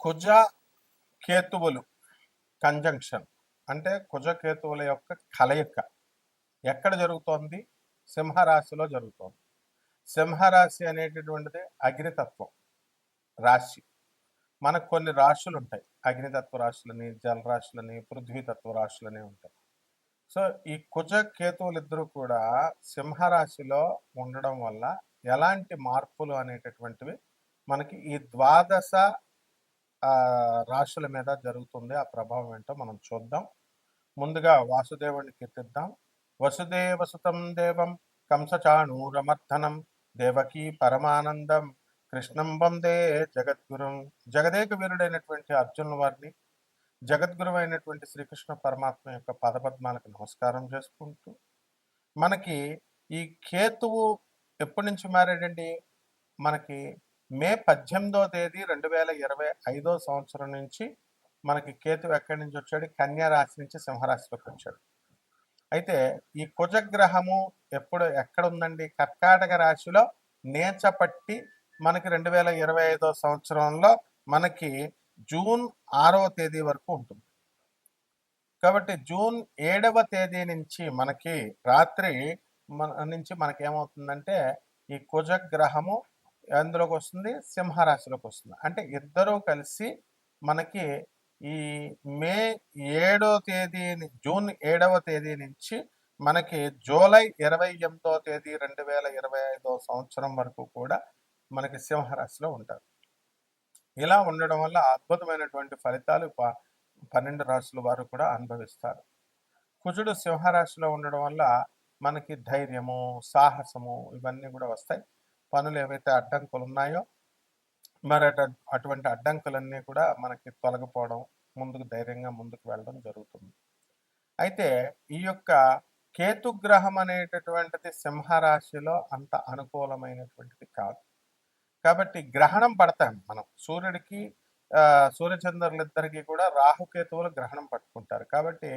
కుజ కేతువులు conjunction అంటే కుజ కేతువుల యొక్క కలయిక ఎక్కడ జరుగుతోంది? సింహరాశిలో జరుగుతోంది. సింహరాశి అనేటటువంటిది అగ్నితత్వం రాశి. మనకు కొన్ని రాశులు ఉంటాయి. అగ్నితత్వ రాశులని, జలరాశులని, పృథ్వీతత్వ రాశులని ఉంటాయి. సో ఈ కుజ కేతువులు ఇద్దరు కూడా సింహరాశిలో ఉండడం వల్ల ఎలాంటి మార్పులు అనేటటువంటివి మనకి ఈ ద్వాదశ రాశుల మీద జరుగుతుంది. ఆ ప్రభావం ఏంటో మనం చూద్దాం. ముందుగా వాసుదేవుని కీర్తిద్దాం. వసుదేవసుతం దేవం కంసచాణూరమర్దనం దేవకీ పరమానందం కృష్ణం వందే జగద్గురుం. జగదేక వీరుడైనటువంటి అర్జునుల వారిని, జగద్గురు అయినటువంటి శ్రీకృష్ణ పరమాత్మ యొక్క పదపద్మాలకు నమస్కారం చేసుకుంటూ, మనకి ఈ కేతువు ఎప్పటి నుంచి మారాడండి? మనకి మే 18వ తేదీ 2025 సంవత్సరం నుంచి మనకి కేతువు ఎక్కడి నుంచి వచ్చాడు? కన్యా రాశి నుంచి సింహరాశిలోకి వచ్చాడు. అయితే ఈ కుజగ్రహము ఎక్కడ ఉందండి? కర్కాటక రాశిలో నేచపట్టి మనకి 2025 సంవత్సరంలో మనకి జూన్ 6వ తేదీ వరకు ఉంటుంది. కాబట్టి జూన్ 7వ తేదీ నుంచి మనకి రాత్రి నుంచి మనకి ఏమవుతుందంటే ఈ కుజగ్రహము ఎందులోకి వస్తుంది? సింహరాశిలోకి వస్తుంది. అంటే ఇద్దరూ కలిసి మనకి ఈ మే 7వ తేదీ జూన్ 7వ తేదీ నుంచి మనకి జూలై 28వ తేదీ 2025 సంవత్సరం వరకు కూడా మనకి సింహరాశిలో ఉంటారు. ఇలా ఉండడం వల్ల అద్భుతమైనటువంటి ఫలితాలు 12 రాశుల వారు కూడా అనుభవిస్తారు. కుజుడు సింహరాశిలో ఉండడం వల్ల మనకి ధైర్యము, సాహసము ఇవన్నీ కూడా వస్తాయి. పనులు ఏవైతే అడ్డంకులు ఉన్నాయో మరి అటువంటి అడ్డంకులన్నీ కూడా మనకి తొలగిపోవడం, ముందుకు ధైర్యంగా ముందుకు వెళ్ళడం జరుగుతుంది. అయితే ఈ యొక్క కేతుగ్రహం అనేటటువంటిది సింహరాశిలో అంత అనుకూలమైనటువంటిది కాదు. కాబట్టి గ్రహణం పడతాం మనం. సూర్యుడికి సూర్యచంద్రులిద్దరికీ కూడా రాహుకేతువులు గ్రహణం పట్టుకుంటారు. కాబట్టి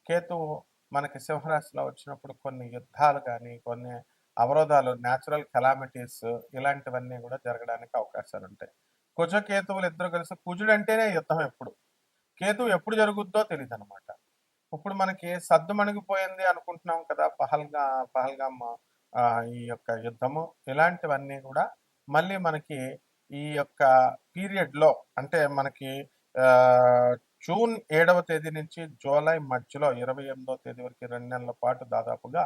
కేతువు మనకి సింహరాశిలో వచ్చినప్పుడు కొన్ని యుద్ధాలు కానీ, కొన్ని అవరోధాలు, న్యాచురల్ కెలామిటీస్ ఇలాంటివన్నీ కూడా జరగడానికి అవకాశాలు ఉంటాయి. కుజ కేతువులు ఇద్దరు కలిసి, కుజుడు అంటేనే యుద్ధం. కేతువు ఎప్పుడు జరుగుద్దో తెలియదు అనమాట. ఇప్పుడు మనకి సద్దుమణిగిపోయింది అనుకుంటున్నాం కదా, పహల్గామ్ ఈ యొక్క యుద్ధము, ఇలాంటివన్నీ కూడా మళ్ళీ మనకి ఈ యొక్క పీరియడ్లో అంటే మనకి జూన్ 7వ తేదీ నుంచి జూలై మధ్యలో 28వ తేదీ వరకు 2 నెలల పాటు దాదాపుగా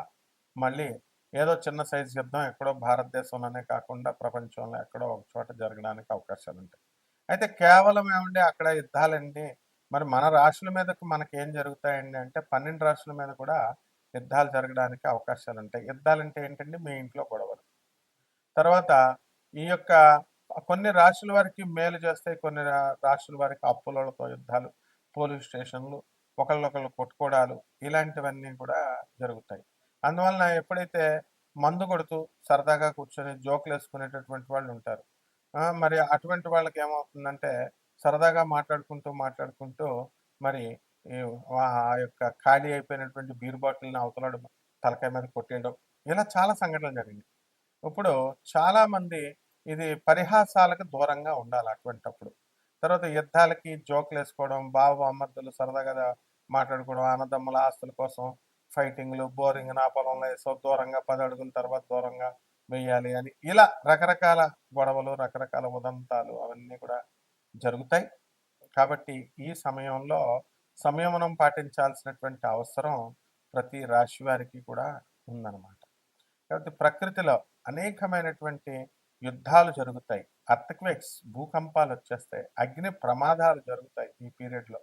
మళ్ళీ ఏదో చిన్న సైజు యుద్ధం ఎక్కడో భారతదేశంలోనే కాకుండా ప్రపంచంలో ఎక్కడో ఒక చోట జరగడానికి అవకాశాలు ఉంటాయి. అయితే కేవలం ఏమండి అక్కడ యుద్ధాలండి, మరి మన రాశుల మీదకు మనకి ఏం జరుగుతాయండి అంటే 12 రాశుల మీద కూడా యుద్ధాలు జరగడానికి అవకాశాలు ఉంటాయి. యుద్ధాలంటే ఏంటండి? మీ ఇంట్లో గొడవలు. తర్వాత ఈ యొక్క కొన్ని రాశుల వారికి మేలు చేస్తాయి, కొన్ని రాశుల వారికి అప్పులతో యుద్ధాలు, పోలీస్ స్టేషన్లు, ఒకళ్ళొకళ్ళు కొట్టుకోవడాలు, ఇలాంటివన్నీ కూడా జరుగుతాయి. అందువలన ఎప్పుడైతే మందు కొడుతూ సరదాగా కూర్చొని జోకులు వేసుకునేటటువంటి వాళ్ళు ఉంటారు. మరి అటువంటి వాళ్ళకి ఏమవుతుందంటే సరదాగా మాట్లాడుకుంటూ మరి ఆ యొక్క ఖాళీ అయిపోయినటువంటి బీర్ బాటిల్ని అవతలడు తలకాయ మీద కొట్టేయడం, ఇలా చాలా సంఘటనలు జరిగింది. ఇప్పుడు చాలామంది ఇది పరిహాసాలకు దూరంగా ఉండాలి అటువంటప్పుడు. తర్వాత యుద్ధాలకి జోకులు వేసుకోవడం, బామ్మర్దులు సరదాగా మాట్లాడుకోవడం, అన్నదమ్ముల ఆస్తుల కోసం ఫైటింగ్లు, బోరింగ్, నా పొలంలో వేసావు దూరంగా 10 అడుగుల తర్వాత దూరంగా వెయ్యాలి అని, ఇలా రకరకాల గొడవలు, రకరకాల ఉదంతాలు అవన్నీ కూడా జరుగుతాయి. కాబట్టి ఈ సమయంలో సంయమనం పాటించాల్సినటువంటి అవసరం ప్రతి రాశి వారికి కూడా ఉందన్నమాట. కాబట్టి ప్రకృతిలో అనేకమైనటువంటి యుద్ధాలు జరుగుతాయి, అర్త్క్వేక్స్, భూకంపాలు వచ్చేస్తాయి, అగ్ని ప్రమాదాలు జరుగుతాయి ఈ పీరియడ్లో.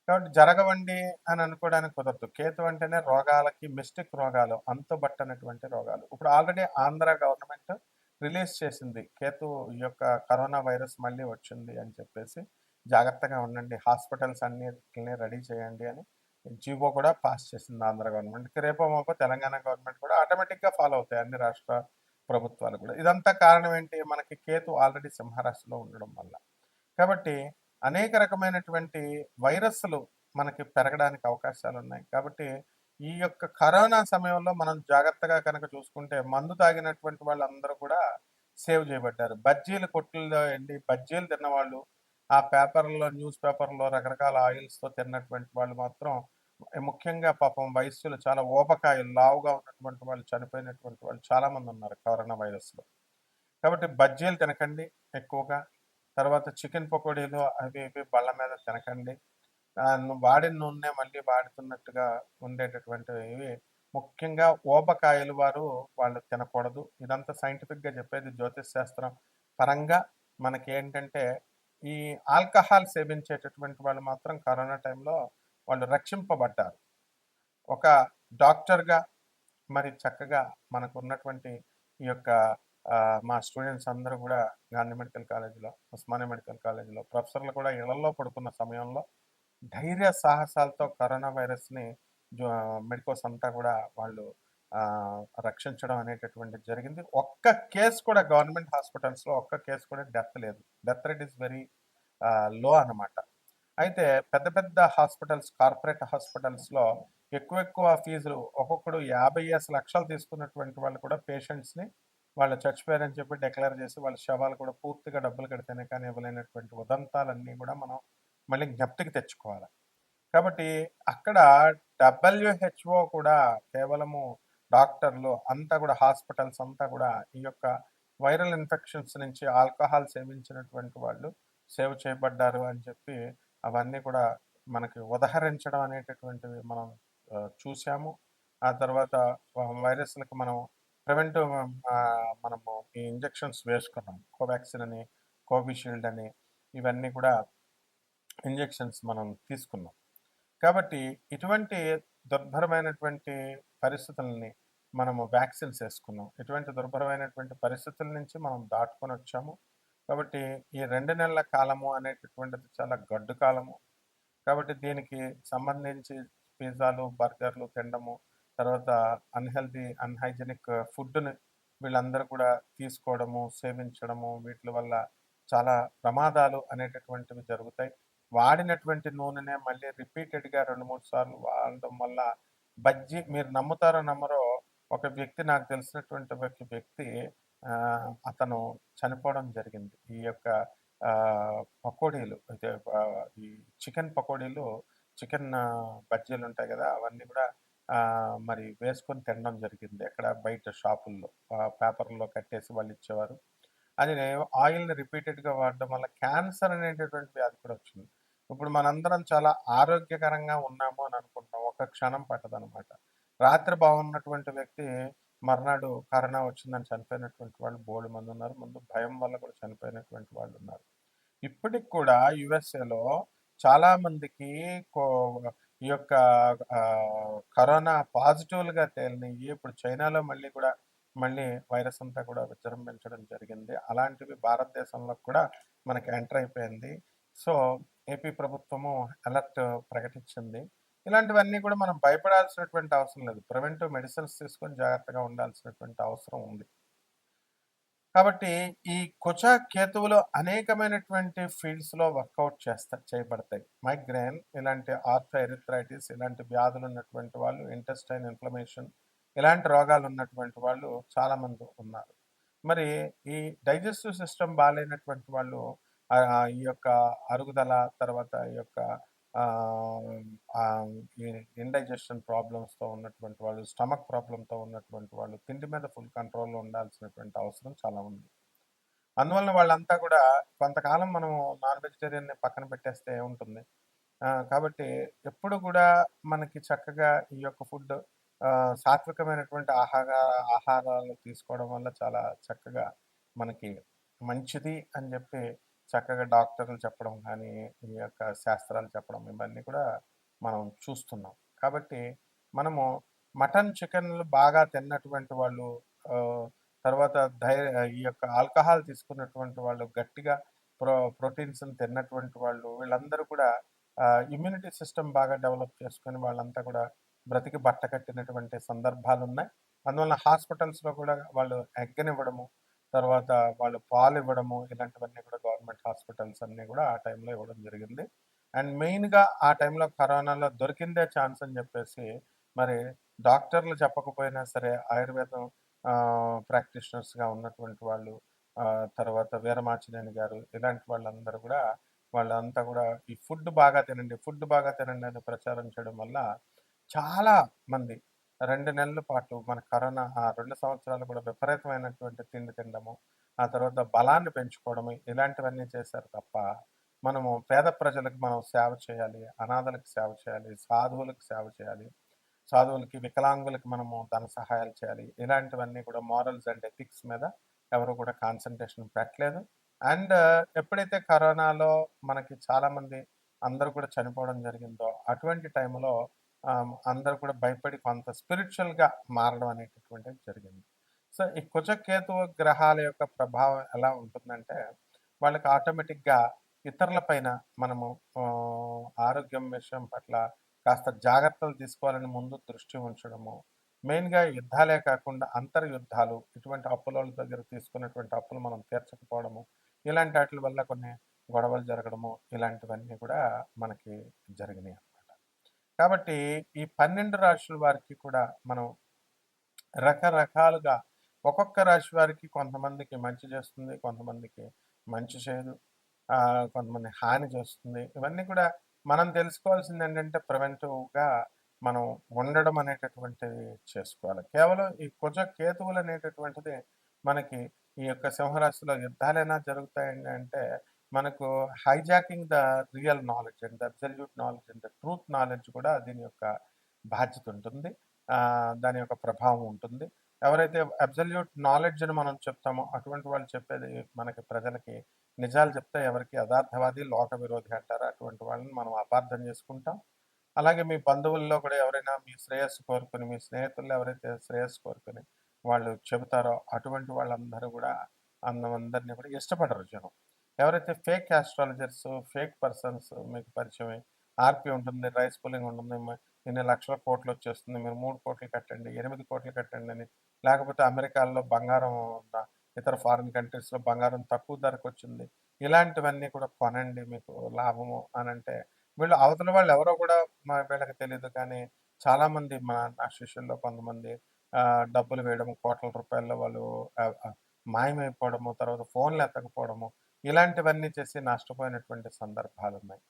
కాబట్టి జరగవండి అని అనుకోవడానికి కుదరదు. కేతు అంటేనే రోగాలకి, మిస్టిక్ రోగాలు, అంతుబట్టనటువంటి రోగాలు. ఇప్పుడు ఆల్రెడీ ఆంధ్ర గవర్నమెంట్ రిలీజ్ చేసింది, కేతు ఈ యొక్క కరోనా వైరస్ మళ్ళీ వచ్చింది అని చెప్పేసి జాగ్రత్తగా ఉండండి, హాస్పిటల్స్ అన్నిటిని రెడీ చేయండి అని జీవో కూడా పాస్ చేసింది ఆంధ్ర గవర్నమెంట్కి. రేపో మాపో తెలంగాణ గవర్నమెంట్ కూడా ఆటోమేటిక్గా ఫాలో అవుతాయి, అన్ని రాష్ట్ర ప్రభుత్వాలు కూడా. ఇదంతా కారణం ఏంటి? మనకి కేతు ఆల్రెడీ సింహరాశిలో ఉండడం వల్ల. కాబట్టి అనేక రకమైనటువంటి వైరస్లు మనకి పెరగడానికి అవకాశాలు ఉన్నాయి. కాబట్టి ఈ యొక్క కరోనా సమయంలో మనం జాగ్రత్తగా కనుక చూసుకుంటే మందు తాగినటువంటి వాళ్ళందరూ కూడా సేవ్ చేయబడ్డారు. బజ్జీలు కొట్టుల్లో వెళ్ళి బజ్జీలు తిన్నవాళ్ళు, ఆ పేపర్‌లో న్యూస్ పేపర్‌లో రకరకాల ఆయిల్స్‌తో తిన్నటువంటి వాళ్ళు మాత్రం ముఖ్యంగా పాపం వయస్సులో చాలా ఊబకాయాలు, లావుగా ఉన్నటువంటి వాళ్ళు, చనిపోయినటువంటి వాళ్ళు చాలామందున్నారు కరోనా వైరస్‌లో. కాబట్టి బజ్జీలు తినకండి ఎక్కువగా. తర్వాత చికెన్ పకోడీలు అవి ఇవి బల్ల మీద తినకండి. వాడిన నూనె మళ్ళీ వాడుతున్నట్టుగా ఉండేటటువంటివి ముఖ్యంగా ఊబకాయలు వాళ్ళు తినకూడదు. ఇదంతా సైంటిఫిక్‌గా చెప్పేది జ్యోతిష్ శాస్త్రం పరంగా మనకేంటంటే, ఈ ఆల్కహాల్ సేవించేటటువంటి వాళ్ళు మాత్రం కరోనా టైంలో వాళ్ళు రక్షింపబడ్డారు. ఒక డాక్టర్‌గా మరి చక్కగా మనకున్నటువంటి ఈ యొక్క మా స్టూడెంట్స్ అందరూ గూడా గాంధీ మెడికల్ కాలేజ్‌లో, ఉస్మానియా మెడికల్ కాలేజ్‌లో ప్రొఫెసర్లు కూడా ఇళ్లల్లో పడుకున్న సమయంలో ధైర్య సాహసాలతో కరోనా వైరస్‌ని జో మెడికోస్ అంతా గూడా వాళ్ళు రక్షించడం అనేటటువంటిది జరిగింది. ఒక్క కేస్ కూడా గవర్నమెంట్ హాస్పిటల్స్‌లో ఒక్క కేస్ కూడా డెత్ లేదు. Death rate is very low అనమాట. అయితే పెద్ద పెద్ద హాస్పిటల్స్, కార్పొరేట్ హాస్పిటల్స్‌లో ఎక్కువ ఫీజులు ఒక్కొక్కడు 50 లక్షలు తీసుకున్నటువంటి వాళ్ళు కూడా పేషెంట్స్‌ని వాళ్ళు చచ్చిపోయారని చెప్పి డిక్లేర్ చేసి వాళ్ళ శవాలు కూడా పూర్తిగా డబ్బులు కడితేనే కానీ ఇవ్వలేనటువంటి ఉదంతాలన్నీ కూడా మనం మళ్ళీ జ్ఞప్తికి తెచ్చుకోవాలి. కాబట్టి అక్కడ డబ్ల్యూహెచ్ఓ కూడా కేవలము డాక్టర్లు అంతా కూడా హాస్పిటల్స్ అంతా కూడా ఈ యొక్క వైరల్ ఇన్ఫెక్షన్స్ నుంచి ఆల్కహాల్ సేవించినటువంటి వాళ్ళు సేవ్ చేయబడ్డారు అని చెప్పి అవన్నీ కూడా మనకి ఉదహరించడం అనేటటువంటివి మనం చూసాము. ఆ తర్వాత వైరస్లకు మనం ప్రివెంటివ్ మనము ఈ ఇంజెక్షన్స్ వేసుకున్నాం. కోవాక్సిన్ అని, కోవిషీల్డ్ అని ఇవన్నీ కూడా ఇంజెక్షన్స్ మనం తీసుకున్నాం. కాబట్టి ఇటువంటి దుర్భరమైనటువంటి పరిస్థితులని మనము వ్యాక్సిన్స్ వేసుకున్నాం. ఇటువంటి దుర్భరమైనటువంటి పరిస్థితుల నుంచి మనం దాటుకొని వచ్చాము. కాబట్టి ఈ 2 నెలల కాలము అనేటటువంటిది చాలా గడ్డు కాలము. కాబట్టి దీనికి సంబంధించి పిజ్జాలు, బర్గర్‌లు తినడము, తర్వాత అన్‌హైజీనిక్ ఫుడ్‌ని వీళ్ళందరూ కూడా తీసుకోవడము, సేవించడము వీట్లి వల్ల చాలా ప్రమాదాలు అనేటటువంటివి జరుగుతాయి. వాడినటువంటి నూనెనే మళ్ళీ రిపీటెడ్‌గా 2, 3 సార్లు వాడడం వల్ల మీరు నమ్ముతారో నమ్మరో ఒక వ్యక్తి నాకు తెలిసినటువంటి ఒక వ్యక్తి అతను చనిపోవడం జరిగింది. ఈ యొక్క పకోడీలు అయితే ఈ చికెన్ పకోడీలు, చికెన్ బజ్జీలుంటాయి గదా! అవన్నీ గూడా మరి వేసుకొని తినడం జరిగింది. ఎక్కడ బయట షాపుల్లో పేపర్‌లో కట్టేసి వాళ్ళిచ్చేవారు. అది ఆయిల్‌ని రిపీటెడ్‌గా వాడడం వల్ల క్యాన్సర్ అనేటటువంటి వ్యాధి కూడా వచ్చింది. ఇప్పుడు మనందరం చాలా ఆరోగ్యకరంగా ఉన్నాము అని అనుకుంటాం. ఒక్క క్షణం పట్టదనమాట. రాత్రి బాగున్నటువంటి వ్యక్తి మర్నాడు కరోనా వచ్చిందని చనిపోయినటువంటి వాళ్ళు బోలెడుమందున్నారు. ముందు భయం వల్ల కూడా చనిపోయినటువంటి వాళ్ళున్నారు. ఇప్పటికి కూడా యుఎస్ఏలో చాలా మందికి కో ఈ యొక్క కరోనా పాజిటివ్‌లుగా తేలినయి. ఇప్పుడు చైనాలో మళ్ళీ వైరస్ అంతా కూడా విజృంభించడం జరిగింది. అలాంటివి భారతదేశంలో కూడా మనకి ఎంటర్ అయిపోయింది. సో, ఏపీ ప్రభుత్వము అలర్ట్ ప్రకటించింది. ఇలాంటివన్నీ కూడా మనం భయపడాల్సినటువంటి అవసరం లేదు. ప్రివెంటివ్ మెడిసిన్స్ తీసుకొని జాగ్రత్తగా ఉండాల్సినటువంటి అవసరం ఉంది. కాబట్టి ఈ కుచ కేతువులు అనేకమైనటువంటి ఫీల్డ్స్‌లో వర్కౌట్ చేయబడతాయి. మైగ్రేన్ ఇలాంటి ఆర్థోఎరిథ్రైటిస్ ఇలాంటి వ్యాధులు ఉన్నటువంటి వాళ్ళు, ఇంటెస్టైన్ ఇన్‌ఫ్లమేషన్ ఇలాంటి రోగాలు ఉన్నటువంటి వాళ్ళు చాలామంది ఉన్నారు. మరి ఈ డైజెస్టివ్ సిస్టమ్ బాలేనటువంటి వాళ్ళు ఈ యొక్క అరుగుదల తర్వాత ఈ యొక్క ఆహ్, ఆహ్, ఈ ఇండైజెషన్ ప్రాబ్లమ్స్‌తో ఉన్నటువంటి వాళ్ళు, స్టమక్ ప్రాబ్లమ్‌తో ఉన్నటువంటి వాళ్ళు తిండి మీద ఫుల్ కంట్రోల్‌లో ఉండాల్సినటువంటి అవసరం చాలా ఉంది. అందువలన వాళ్ళంతా కూడా కొంతకాలం మనము నాన్ వెజిటేరియన్‌ని పక్కన పెట్టేస్తే ఉంటుంది. కాబట్టి ఎప్పుడు కూడా మనకి చక్కగా ఈ యొక్క ఫుడ్ సాత్వికమైనటువంటి ఆహారాలు తీసుకోవడం వల్ల చాలా చక్కగా మనకి మంచిది అని చెప్పి చక్కగా డాక్టర్లు చెప్పడం కానీ, ఈ యొక్క శాస్త్రాలు చెప్పడం ఇవన్నీ కూడా మనం చూస్తున్నాం. కాబట్టి మనము మటన్, చికెన్‌లు బాగా తిన్నటువంటి వాళ్ళు తర్వాత ఈ యొక్క ఆల్కహాల్ తీసుకున్నటువంటి వాళ్ళు, గట్టిగా ప్రోటీన్స్‌ని తిన్నటువంటి వాళ్ళు వీళ్ళందరూ కూడా ఇమ్యూనిటీ సిస్టమ్ బాగా డెవలప్ చేసుకొని వాళ్ళంతా కూడా బ్రతికి బట్ట కట్టినటువంటి సందర్భాలున్నాయి. అందువలన హాస్పిటల్స్‌లో కూడా వాళ్ళు ఎగ్గనివ్వడము, తర్వాత వాళ్ళు పాలివ్వడము ఇలాంటివన్నీ కూడా గవర్నమెంట్ హాస్పిటల్స్ అన్నీ కూడా ఆ టైంలో ఇవ్వడం జరిగింది. అండ్ మెయిన్‌గా ఆ టైంలో కరోనాలో దొరికిందే ఛాన్స్ అని చెప్పేసి మరి డాక్టర్లు చెప్పకపోయినా సరే ఆయుర్వేదం ప్రాక్టీషనర్స్‌గా ఉన్నటువంటి వాళ్ళు తర్వాత వీరమాచినేని గారు ఇలాంటి వాళ్ళందరూ కూడా వాళ్ళంతా కూడా ఈ ఫుడ్ బాగా తినండి, ఫుడ్ బాగా తినండి అని ప్రచారం చేయడం వల్ల చాలా మంది 2 నెలల పాటు మన కరోనా ఆ 2 సంవత్సరాలు కూడా విపరీతమైనటువంటి తిండి తినడము, ఆ తర్వాత బలాన్ని పెంచుకోవడము ఇలాంటివన్నీ చేశారు తప్ప, మనము పేద ప్రజలకు మనం సేవ చేయాలి, అనాథలకు సేవ చేయాలి, సాధువులకు సేవ చేయాలి, సాధువులకి, వికలాంగులకి మనము ధన సహాయాలు చేయాలి. ఇలాంటివన్నీ కూడా మోరల్స్ అండ్ ఎథిక్స్ మీద ఎవరు కూడా కాన్సంట్రేషన్ పెట్టలేదు. అండ్ ఎప్పుడైతే కరోనాలో మనకి చాలామంది అందరూ కూడా చనిపోవడం జరిగిందో, అటువంటి టైంలో అందరూ కూడా భయపడి కొంత స్పిరిచువల్‌గా మారడం అనేటటువంటిది జరిగింది. సో, ఈ కుజ, కేతువు గ్రహాల యొక్క ప్రభావం ఎలా ఉంటుందంటే, వాళ్ళకి ఆటోమేటిక్‌గా ఇతరుల పైన మనము ఆరోగ్యం విషయం పట్ల కాస్త జాగ్రత్తలు తీసుకోవాలని ముందు దృష్టి ఉంచడము. మెయిన్‌గా యుద్ధాలే కాకుండా అంతర్యుద్ధాలు, ఇటువంటి అప్పులోళ్ళ దగ్గర తీసుకున్నటువంటి అప్పులు మనం తీర్చకపోవడము, ఇలాంటి ఆటిల వల్ల కొన్ని గొడవలు జరగడము, ఇలాంటివన్నీ కూడా మనకి జరిగినాయన్నమాట. కాబట్టి ఈ 12 రాశుల వారికి కూడా మనం రకరకాలుగా ఒక్కొక్క రాశి వారికి కొంతమందికి మంచి చేస్తుంది, కొంతమందికి మంచి చేయదు. కొంతమంది హాని చేస్తుంది. ఇవన్నీ కూడా మనం తెలుసుకోవాల్సిందేంటంటే ప్రివెంటివ్‌గా మనం ఉండడం అనేటటువంటిది చేసుకోవాలి. కేవలం ఈ కుజ, కేతువులనేటటువంటిది మనకి ఈ యొక్క సింహరాశిలో యుద్ధాలైనా జరుగుతాయండి అంటే, మనకు hijacking the real knowledge and the absolute knowledge and the truth knowledge కూడా దీని యొక్క బాధ్యత ఉంటుంది. దాని యొక్క ప్రభావం ఉంటుంది. ఎవరైతే అబ్సల్యూట్ నాలెడ్జ్ అని మనం చెప్తామో, అటువంటి వాళ్ళు చెప్పేది మనకి ప్రజలకి నిజాలు చెప్తే ఎవరికీ యథార్థవాది, లోక విరోధి అంటారు. అటువంటి వాళ్ళని మనం అపార్థం చేసుకుంటాం. అలాగే మీ బంధువుల్లో కూడా ఎవరైనా మీ శ్రేయస్సు కోరుకొని, మీ స్నేహితుల్లో ఎవరైతే శ్రేయస్సు కోరుకొని వాళ్ళు చెబుతారో, అటువంటి వాళ్ళందరూ కూడా అందరిని కూడా ఇష్టపడరు జనం. ఎవరైతే ఫేక్ యాస్ట్రాలజర్స్, ఫేక్ పర్సన్స్ మీకు పరిచయమై, ఆర్‌పీ ఉంటుంది, రైస్ పుల్లింగ్ ఉంటుంది, ఇన్ని లక్షల కోట్లొచ్చేస్తుంది, మీరు 3,00,00,000 కట్టండి, 8,00,00,000 కట్టండి అని, లేకపోతే అమెరికాలో బంగారం ఇతర ఫారిన్ కంట్రీస్‌లో బంగారం తక్కువ ధరకొచ్చింది. ఇలాంటివన్నీ కూడా కొనండి మీకు లాభము అనంటే, వీళ్ళు అవతల వాళ్ళు ఎవరో కూడా వీళ్ళకి తెలీదు కానీ, చాలామంది నా శిష్యుల్లో కొంతమంది డబ్బులు వేయడము, కోట్ల రూపాయల్లో వాళ్ళు మాయమైపోవడము, తర్వాత ఫోన్‌లు ఎత్తకపోవడము, ఇలాంటివన్నీ చేసి నష్టపోయినటువంటి సందర్భాలున్నాయి.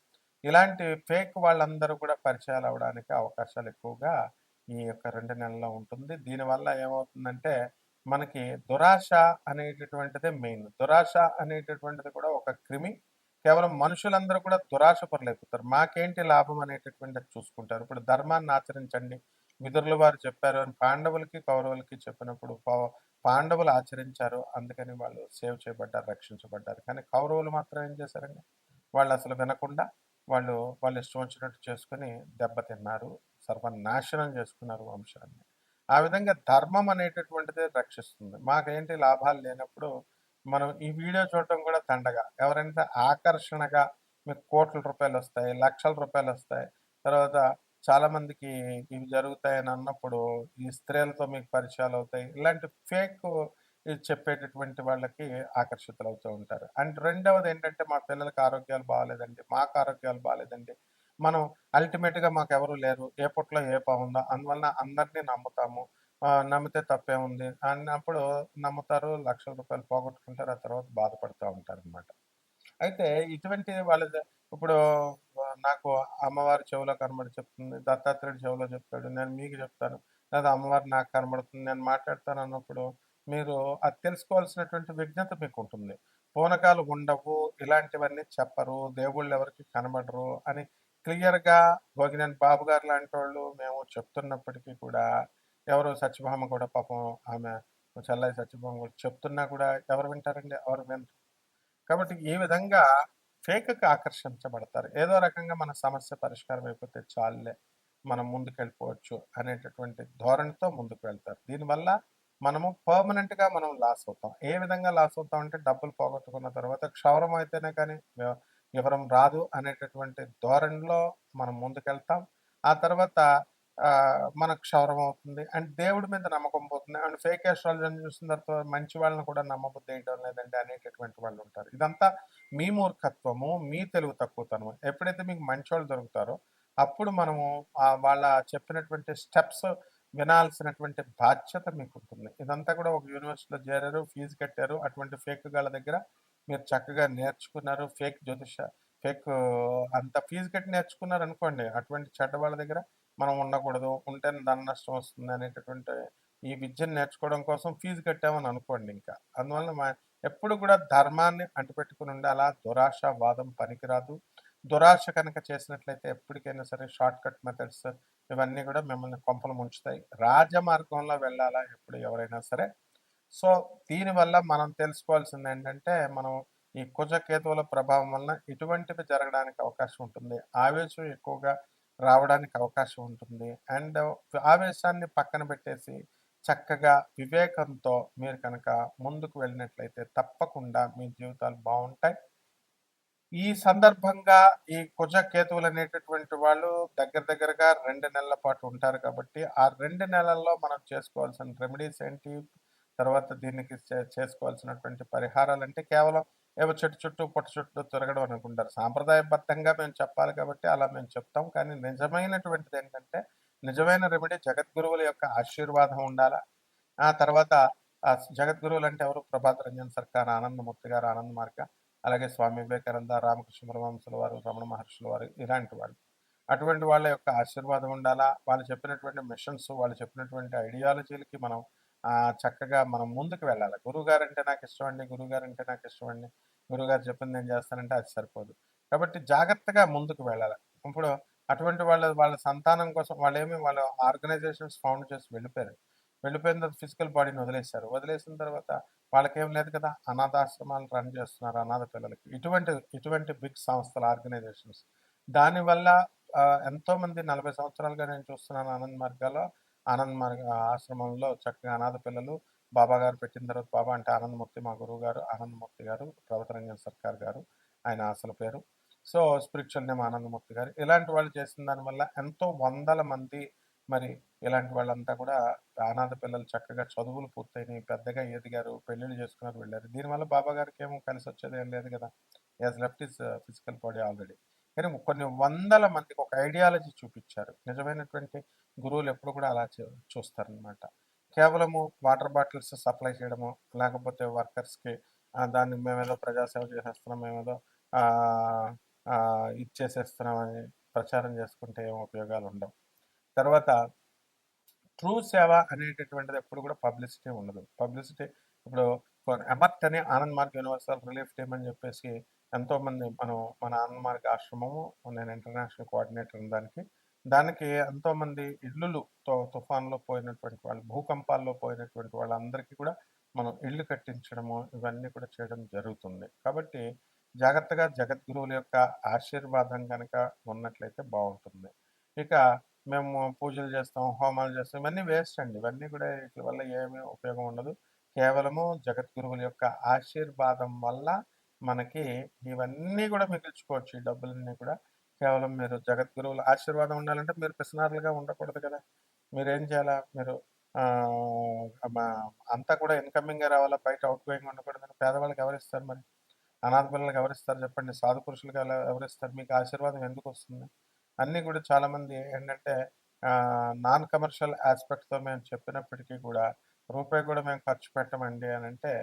ఇలాంటి ఫేక్ వాళ్ళందరూ కూడా పరిచయాలవ్వడానికి అవకాశాలు ఎక్కువగా ఈ యొక్క 2 నెలల్లో ఉంటుంది. దీనివల్ల ఏమవుతుందంటే, మనకి దురాశ అనేటటువంటిదే మెయిన్. దురాశ అనేటటువంటిది కూడా ఒక క్రిమి. కేవలం మనుషులందరూ కూడా దురాశ పరులైపోతారు. మాకేంటి లాభం అనేటటువంటిది చూసుకుంటారు. ఇప్పుడు ధర్మాన్ని ఆచరించండి. విదురుల వారు చెప్పారు అని పాండవులకి, కౌరవులకి చెప్పినప్పుడు పాండవులు ఆచరించారు. అందుకని వాళ్ళు సేవ్ చేయబడ్డారు, రక్షించబడ్డారు. కానీ కౌరవులు మాత్రం ఏం చేశారండి? వాళ్ళసలు వినకుండా వాళ్ళ ఇష్టం వచ్చినట్టు చేసుకొని దెబ్బతిన్నారు. సర్వనాశనం చేసుకున్నారు వంశాన్ని. ఆ విధంగా ధర్మం అనేటటువంటిదే రక్షిస్తుంది. మాకేంటి లాభాలు లేనప్పుడు మనం ఈ వీడియో చూడటం కూడా దండగ. ఎవరైనా ఆకర్షణగా మీకు కోట్ల రూపాయలొస్తాయి, లక్షల రూపాయలొస్తాయి. తర్వాత చాలామందికి ఇవి జరుగుతాయని అన్నప్పుడు ఈ స్త్రీలతో మీకు పరిచయాలవుతాయి. ఇలాంటి ఫేక్ ఇది చెప్పేటటువంటి వాళ్ళకి ఆకర్షితులవుతూ ఉంటారు. అండ్ రెండవదేంటంటే, మా పిల్లలకి ఆరోగ్యాలు బాలేదండి, మాకు ఆరోగ్యాలు బాలేదండి. మనం అల్టిమేట్‌గా మాకెవరు లేరు. ఏ పుట్టలో ఏ పావుందో, అందువలన అందరిని నమ్ముతాము. నమ్మితే తప్పేముంది అన్నప్పుడు నమ్ముతారు, లక్షల రూపాయలు పోగొట్టుకుంటారు. ఆ తర్వాత బాధపడుతా ఉంటారనమాట. అయితే ఇటువంటి వాళ్ళది ఇప్పుడు నాకు అమ్మవారి చెవిలో కనబడి చెప్తుంది, దత్తాత్రేయుడు చెవిలో చెప్తాడు, నేను మీకు చెప్తాను. లేదా అమ్మవారు నాకు కనబడుతుంది, నేను మాట్లాడతానన్నప్పుడు మీరు అది తెలుసుకోవాల్సినటువంటి విజ్ఞత మీకుంటుంది. పూనకాలు ఉండవు, ఇలాంటివన్నీ చెప్పరు, దేవుళ్ళెవరికీ కనబడరు అని క్లియర్‌గా భోగినేని బాబు గారు లాంటోళ్ళు మేము చెప్తున్నప్పటికీ కూడా, ఎవరు సత్యభామ కూడా పాపం ఆమె చెల్లాయి సత్యభామ కూడా చెప్తున్నా కూడా ఎవరు వింటారండి? ఎవరు వినరు. కాబట్టి ఈ విధంగా ఫేక్‌కి ఆకర్షించబడతారు. ఏదో రకంగా మన సమస్య పరిష్కారం అయిపోతే చాలులే, మనం ముందుకెళ్ళిపోవచ్చు అనేటటువంటి ధోరణితో ముందుకు వెళ్తారు. దీనివల్ల మనము పర్మనెంట్‌గా మనం లాస్ అవుతాం. ఏ విధంగా లాస్ అవుతాం అంటే, డబ్బులు పోగొట్టుకున్న తర్వాత క్షౌరం అయితేనే కానీ వివరం రాదు అనేటటువంటి ధోరణిలో మనం ముందుకెళ్తాం. ఆ తర్వాత మనకు క్షౌరం అవుతుంది. అండ్ దేవుడి మీద నమ్మకం పోతుంది. అండ్ ఫేక్ అస్ట్రాలజీని చూసిన తర్వాత మంచి వాళ్ళని కూడా నమ్మబుద్ధేయడం లేదండి అనేటటువంటి వాళ్ళుంటారు. ఇదంతా మీ మూర్ఖత్వము, మీ తెలివి తక్కువతనము. ఎప్పుడైతే మీకు మంచోళ్ళు దొరుకుతారో, అప్పుడు మనము వాళ్ళ చెప్పినటువంటి స్టెప్స్ వినాల్సినటువంటి బాధ్యత మీకుంటుంది. ఇదంతా కూడా ఒక యూనివర్సిటీలో చేరారు, ఫీజు కట్టారు. అటువంటి ఫేక్ గాళ్ళ దగ్గర మీరు చక్కగా నేర్చుకున్నారు. ఫేక్ అంత ఫీజు కట్టి నేర్చుకున్నారనుకోండి, అటువంటి చెడ్డ వాళ్ళ దగ్గర మనం ఉండకూడదు. ఉంటే ధన నష్టం వస్తుంది అనేటటువంటి ఈ విద్యను నేర్చుకోవడం కోసం ఫీజు కట్టామని అనుకోండి ఇంకా. అందువలన ఎప్పుడు కూడా ధర్మాన్ని అంటిపెట్టుకొని ఉండాలా. దురాశ వాదం పనికిరాదు. దురాశ కనుక చేసినట్లయితే ఎప్పటికైనా సరే షార్ట్ కట్ మెథడ్స్ ఇవన్నీ కూడా మిమ్మల్ని కొంపలు ముంచుతాయి. రాజమార్గంలో వెళ్ళాలా ఎప్పుడు ఎవరైనా సరే. సో దీనివల్ల మనం తెలుసుకోవాల్సింది ఏంటంటే, మనం ఈ కుజకేతువుల ప్రభావం వలన ఇటువంటివి జరగడానికి అవకాశం ఉంటుంది. ఆవేశం ఎక్కువగా రావడానికి అవకాశం ఉంటుంది. అండ్ ఆవేశాన్ని పక్కన పెట్టేసి చక్కగా వివేకంతో మీరు కనుక ముందుకు వెళ్ళినట్లయితే తప్పకుండా మీ జీవితాలు బాగుంటాయి. ఈ సందర్భంగా ఈ కుజకేతువులు అనేటటువంటి వాళ్ళు దగ్గరగా 2 నెలల పాటు ఉంటారు కాబట్టి, ఆ 2 నెలల్లో మనం చేసుకోవాల్సిన రెమెడీస్ ఏంటి? తర్వాత దీనికి చేసుకోవాల్సినటువంటి పరిహారాలంటే కేవలం ఏవో చెట్టు చుట్టూ, పుట్ట చుట్టూ తిరగడం అనుకుంటారు. సాంప్రదాయబద్ధంగా మేము చెప్పాలి కాబట్టి అలా మేము చెప్తాం. కానీ నిజమైనటువంటిది ఏంటంటే, నిజమైన రెమెడీ జగద్గురువుల యొక్క ఆశీర్వాదం ఉండాలా. ఆ తర్వాత జగద్గురువులు అంటే ఎవరు? ప్రభాత్ రంజన్ సర్కార్, ఆనందమూర్తి గారు, ఆనంద మార్గ, అలాగే స్వామి వివేకానంద, రామకృష్ణ పరమహంసుల వారు, రమణ మహర్షుల వారు, ఇలాంటి వాళ్ళు. అటువంటి వాళ్ళ యొక్క ఆశీర్వాదం ఉండాలా. వాళ్ళు చెప్పినటువంటి మిషన్స్, వాళ్ళు చెప్పినటువంటి ఐడియాలజీలకి మనం చక్కగా మనం ముందుకు వెళ్ళాలి. గురువుగారంటే నాకు ఇష్టం అండి, గురువుగారంటే నాకు ఇష్టం అండి, గురువుగారు చెప్పింది నేను చేస్తానంటే అది సరిపోదు. కాబట్టి జాగ్రత్తగా ముందుకు వెళ్ళాలి. ఇప్పుడు అటువంటి వాళ్ళ సంతానం కోసం వాళ్ళ ఆర్గనైజేషన్స్ ఫౌండ్ చేసి వెళ్ళిపోయారు. వెళ్ళిపోయిన తర్వాత ఫిజికల్ బాడీని వదిలేశారు. వదిలేసిన తర్వాత వాళ్ళకేం లేదు కదా! అనాథాశ్రమాలు రన్ చేస్తున్నారు అనాథ పిల్లలకి. ఇటువంటి బిగ్ సంస్థలు, ఆర్గనైజేషన్స్. దానివల్ల ఎంతోమంది 40 సంవత్సరాలుగా నేను చూస్తున్నాను ఆనంద్ మార్గ ఆశ్రమంలో చక్కగా అనాథ పిల్లలు బాబా గారు పెట్టిన తర్వాత, బాబా అంటే ఆనందమూర్తి మా గురువు గారు, ఆనందమూర్తి గారు, ప్రభతరంజన్ సర్కార్ గారు ఆయన అసలు పేరు. సో స్పిరిచువల్ నేమ్ ఆనందమూర్తి గారు. ఇలాంటి వాళ్ళు చేసిన దానివల్ల ఎంతో వందల మంది మరి ఇలాంటి వాళ్ళంతా కూడా అనాథ పిల్లలు చక్కగా చదువులు పూర్తయినాయి, పెద్దగా ఎదిగారు, పెళ్ళిళ్ళు చేసుకున్నారు, వెళ్ళారు. దీనివల్ల బాబా గారికి ఏమో కలిసి వచ్చేది ఏం లేదు కదా. As left is physical body already. కానీ కొన్ని వందల మందికి ఒక ఐడియాలజీ చూపించారు. నిజమైనటువంటి గురువులు ఎప్పుడు కూడా అలా చూస్తారనమాట. కేవలము వాటర్ బాటిల్స్ సప్లై చేయడము, లేకపోతే వర్కర్స్కి దాన్ని మేమేదో ప్రజాసేవ చేసేస్తున్నాం, మేమేదో ఇచ్చేసేస్తున్నామని ప్రచారం చేసుకుంటే ఏం ఉపయోగాలు ఉండవు. తర్వాత ట్రూ సేవ అనేటటువంటిది ఎప్పుడు కూడా పబ్లిసిటీ ఉండదు. పబ్లిసిటీ ఇప్పుడు ఎమర్ట్ అని Anand Marg universal relief team అని చెప్పేసి ఎంతోమంది మన ఆనంద్ మార్గ్ ఆశ్రమము, నేను ఇంటర్నేషనల్ కోఆర్డినేటర్ దానికి ఎంతోమంది ఇల్లులు తుఫాన్లో పోయినటువంటి వాళ్ళు, భూకంపాల్లో పోయినటువంటి వాళ్ళందరికీ కూడా మనం ఇల్లు కట్టించడము ఇవన్నీ కూడా చేయడం జరుగుతుంది. కాబట్టి జాగ్రత్తగా జగద్గురువుల యొక్క ఆశీర్వాదం కనుక ఉన్నట్లయితే బాగుంటుంది. ఇక మేము పూజలు చేస్తాం, హోమాలు చేస్తాం, ఇవన్నీ వేస్ట్ అండి. ఇవన్నీ కూడా వీటి వల్ల ఏమీ ఉపయోగం ఉండదు. కేవలము జగద్గురువుల యొక్క ఆశీర్వాదం వల్ల మనకి ఇవన్నీ కూడా మిగిల్చుకోవచ్చు. ఈ డబ్బులన్నీ కూడా కేవలం మీరు జగద్గురువుల ఆశీర్వాదం ఉండాలంటే మీరు పిసినారులుగా ఉండకూడదు కదా. మీరేం చేయాలా? మీరు అంతా కూడా ఇన్కమింగే రావాలా, బయట అవుట్ గోయింగ్ ఉండకూడదని పేదవాళ్ళకి ఎవరిస్తారు మరి? అనాథ పిల్లలకి ఎవరిస్తారు చెప్పండి? సాధు పురుషులకి ఎవరిస్తారు? మీకు ఆశీర్వాదం ఎందుకు వస్తుంది? అన్నీ కూడా చాలామంది ఏంటంటే నాన్ కమర్షియల్ ఆస్పెక్ట్తో మేము చెప్పినప్పటికీ కూడా రూపాయి కూడా మేము ఖర్చు పెట్టమండి అని అంటే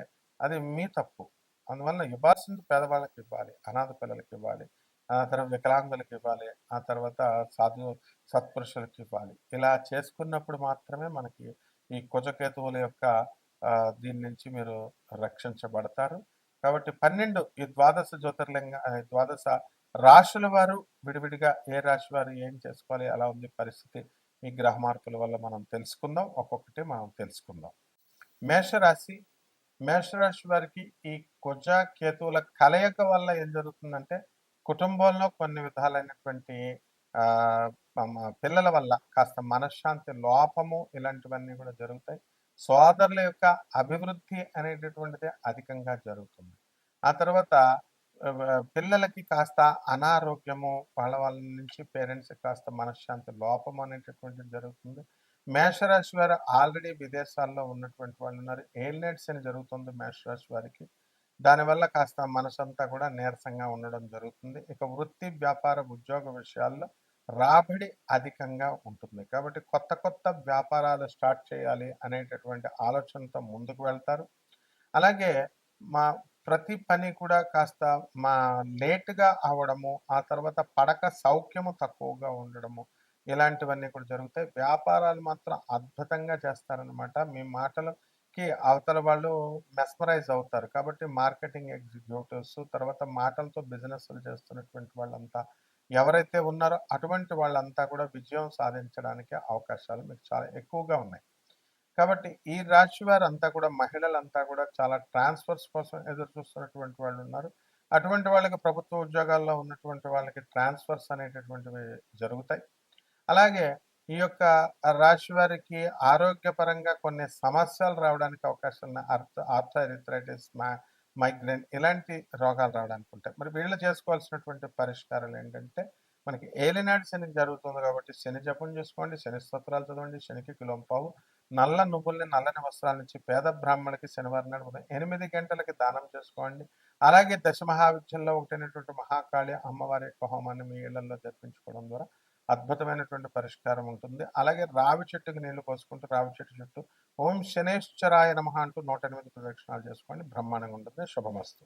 అది మీ తప్పు. అందువల్ల ఇవ్వాల్సింది పేదవాళ్ళకి ఇవ్వాలి, అనాథ పిల్లలకి ఇవ్వాలి, ఆ తర్వాత వికలాంగులకు ఇవ్వాలి, ఆ తర్వాత సత్పురుషులకి ఇవ్వాలి. ఇలా చేసుకున్నప్పుడు మాత్రమే మనకి ఈ కుజకేతువుల యొక్క దీని నుంచి మీరు రక్షించబడతారు. కాబట్టి 12 ఈ ద్వాదశ రాశుల వారు విడివిడిగా ఏ రాశి వారు ఏం చేసుకోవాలి, ఎలా ఉంది పరిస్థితి, ఈ గ్రహ మార్పుల వల్ల మనం తెలుసుకుందాం. ఒక్కొక్కటి మనం తెలుసుకుందాం. మేషరాశి. మేషరాశి వారికి ఈ కుజ కేతువుల కలయిక వల్ల ఏం జరుగుతుందంటే, కుటుంబంలో కొన్ని విధాలైనటువంటి పిల్లల వల్ల కాస్త మనశ్శాంతి లోపము ఇలాంటివన్నీ కూడా జరుగుతాయి. సోదరుల యొక్క అభివృద్ధి అనేటటువంటిది అధికంగా జరుగుతుంది. ఆ తర్వాత పిల్లలకి కాస్త అనారోగ్యము, వాళ్ళ నుంచి పేరెంట్స్కి కాస్త మనశ్శాంతి లోపం అనేటటువంటిది జరుగుతుంది. మేషరాశి వారు ఆల్రెడీ విదేశాల్లో ఉన్నటువంటి వాళ్ళు ఉన్నారు. ఏలినట్స్ అని జరుగుతుంది మేషరాశి వారికి. దానివల్ల కాస్త మనసంతా కూడా నీరసంగా ఉండడం జరుగుతుంది. ఇక వృత్తి, వ్యాపార, ఉద్యోగ విషయాల్లో రాబడి అధికంగా ఉంటుంది. కాబట్టి కొత్త వ్యాపారాలు స్టార్ట్ చేయాలి అనేటటువంటి ఆలోచనతో ముందుకు వెళ్తారు. అలాగే ప్రతి పని కూడా కాస్త మా లేట్‌గా అవ్వడము, ఆ తర్వాత పడక సౌఖ్యము తక్కువగా ఉండడము, ఇలాంటివన్నీ కూడా జరుగుతాయి. వ్యాపారాలు మాత్రం అద్భుతంగా చేస్తారనమాట. మీ మాటలకి అవతల వాళ్ళు మెస్మరైజ్ అవుతారు. కాబట్టి మార్కెటింగ్ ఎగ్జిక్యూటివ్స్, తర్వాత మాటలతో బిజినెస్‌లు చేస్తున్నటువంటి వాళ్ళంతా ఎవరైతే ఉన్నారో అటువంటి వాళ్ళంతా కూడా విజయం సాధించడానికి అవకాశాలు మీకు చాలా ఎక్కువగా ఉన్నాయి. కాబట్టి ఈ రాశి వారంతా కూడా మహిళలంతా కూడా చాలా ట్రాన్స్‌ఫర్స్ కోసం ఎదురు చూస్తున్నటువంటి వాళ్ళున్నారు. అటువంటి వాళ్ళకి ప్రభుత్వ ఉద్యోగాల్లో ఉన్నటువంటి వాళ్ళకి ట్రాన్స్‌ఫర్స్ అనేటటువంటివి జరుగుతాయి. అలాగే ఈ యొక్క రాశి వారికి ఆరోగ్యపరంగా కొన్ని సమస్యలు రావడానికి అవకాశం ఉన్నాయి. ఆర్థరైటిస్, మైగ్రేన్ ఇలాంటి రోగాలు రావడానికి ఉంటాయి. మరి వీళ్ళు చేసుకోవాల్సినటువంటి పరిష్కారాలు ఏంటంటే, మనకి ఏలినాటి శని జరుగుతుంది కాబట్టి శని జపం చేసుకోండి, శని స్తోత్రాలు చదవండి, శనికి కిలోంపావు నల్ల నువ్వుల్ని, నల్లని వస్త్రాలనిచ్చి పేద బ్రాహ్మణులకి శనివారం నాడు ఉదయం 8 గంటలకి దానం చేసుకోండి. అలాగే దశమహావిద్యల్లో ఒకటైనటువంటి మహాకాళి అమ్మవారి యొక్క హోమాన్ని మీ ఇళ్లలో జరిపించుకోవడం ద్వారా అద్భుతమైనటువంటి పరిష్కారం ఉంటుంది. అలాగే రావి చెట్టుకి నీళ్లు పోసుకుంటూ రావి చెట్టు చుట్టూ ఓం శనేశ్వరాయ నమః అంటూ 108 ప్రదక్షిణాలు చేసుకోండి. బ్రహ్మాండంగా ఉంటుంది. శుభమస్తు.